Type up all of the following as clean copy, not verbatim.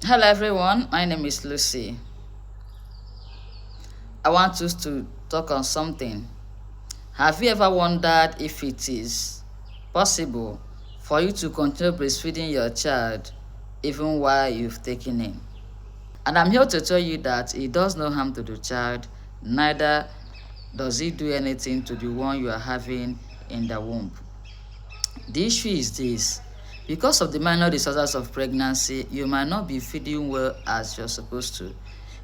Hello everyone, my name is Lucy. I want us to talk on something. Have you ever wondered if it is possible for you to continue breastfeeding your child even while you've taken him? And I'm here to tell you that it does no harm to the child, neither does it do anything to the one you are having in the womb. The issue is this: because of the minor disorders of pregnancy, you might not be feeding well as you're supposed to.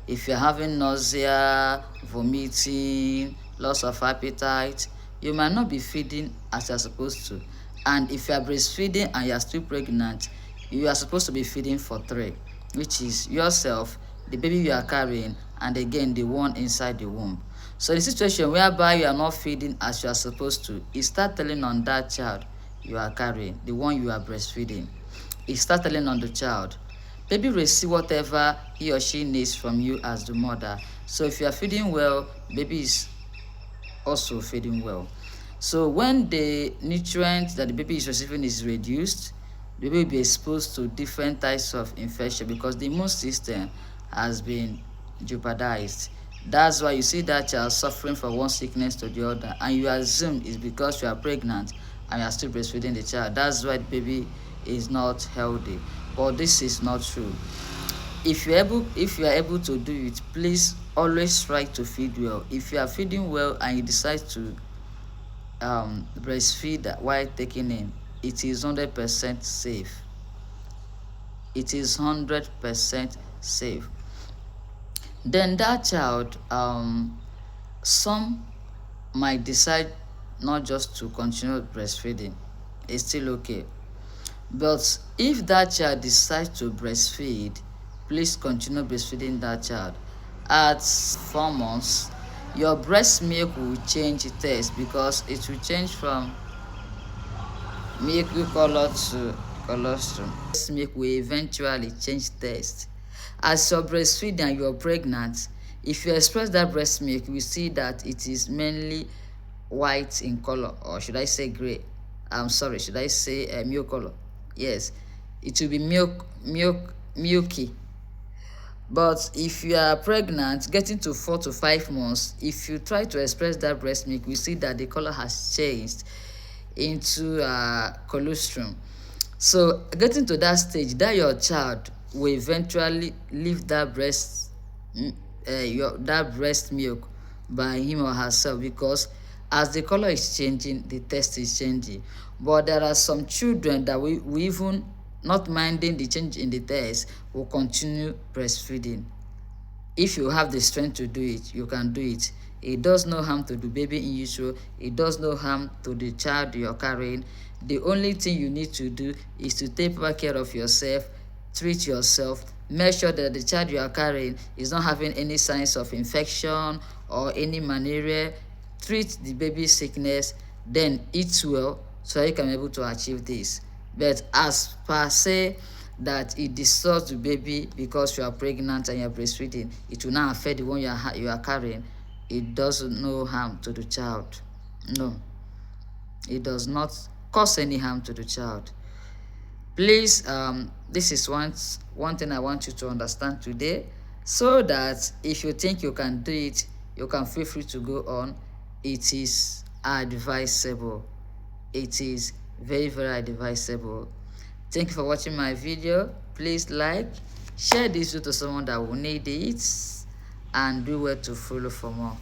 If you're having nausea, vomiting, loss of appetite, you might not be feeding as you're supposed to. And if you're breastfeeding and you're still pregnant, you are supposed to be feeding for three, which is yourself, the baby you are carrying, and again the one inside the womb. So the situation whereby you are not feeding as you are supposed to, it start telling on that child you are carrying, the one you are breastfeeding. It start telling on the child. Baby receive whatever he or she needs from you as the mother. So if you are feeding well, baby is also feeding well. So when the nutrient that the baby is receiving is reduced, the baby will be exposed to different types of infection because the immune system has been jeopardized. That's why you see that child suffering from one sickness to the other, and you assume it's because you are pregnant and you are still breastfeeding the child. That's why the baby is not healthy. But this is not true. If you are able to do it, please always try to feed well. If you are feeding well and you decide to breastfeed while taking in, it is 100% safe. It is 100% safe. Then that child, some might decide not just to continue breastfeeding. It's still okay. But if that child decides to breastfeed, please continue breastfeeding that child. At 4 months, your breast milk will change taste because it will change from milk color to colostrum. Breast milk will eventually change taste. As you're breastfeeding and you're pregnant, if you express that breast milk, you will see that it is mainly white in color, or should I say gray? I'm sorry, should I say milk color? Yes, it will be milky. But if you are pregnant, getting to 4 to 5 months, if you try to express that breast milk, we see that the color has changed into colostrum. So getting to that stage, that your child will eventually leave that that breast milk by him or herself, because as the color is changing, the taste is changing. But there are some children that we even not minding the change in the taste will continue breastfeeding. If you have the strength to do it, you can do it. It does no harm to the baby in utero. It does no harm to the child you're carrying. The only thing you need to do is to take proper care of yourself, treat yourself, make sure that the child you are carrying is not having any signs of infection or any malaria. Treat the baby sickness, then eat well so you can be able to achieve this. But as per se that it disturbs the baby because you are pregnant and you are breastfeeding, it will not affect the one you are carrying. It does no harm to the child. No, it does not cause any harm to the child. Please, this is one thing I want you to understand today, so that if you think you can do it, you can feel free to go on. It is advisable. It is very, very advisable. Thank you for watching my video. Please like, share this video to someone that will need it, and do well to follow for more.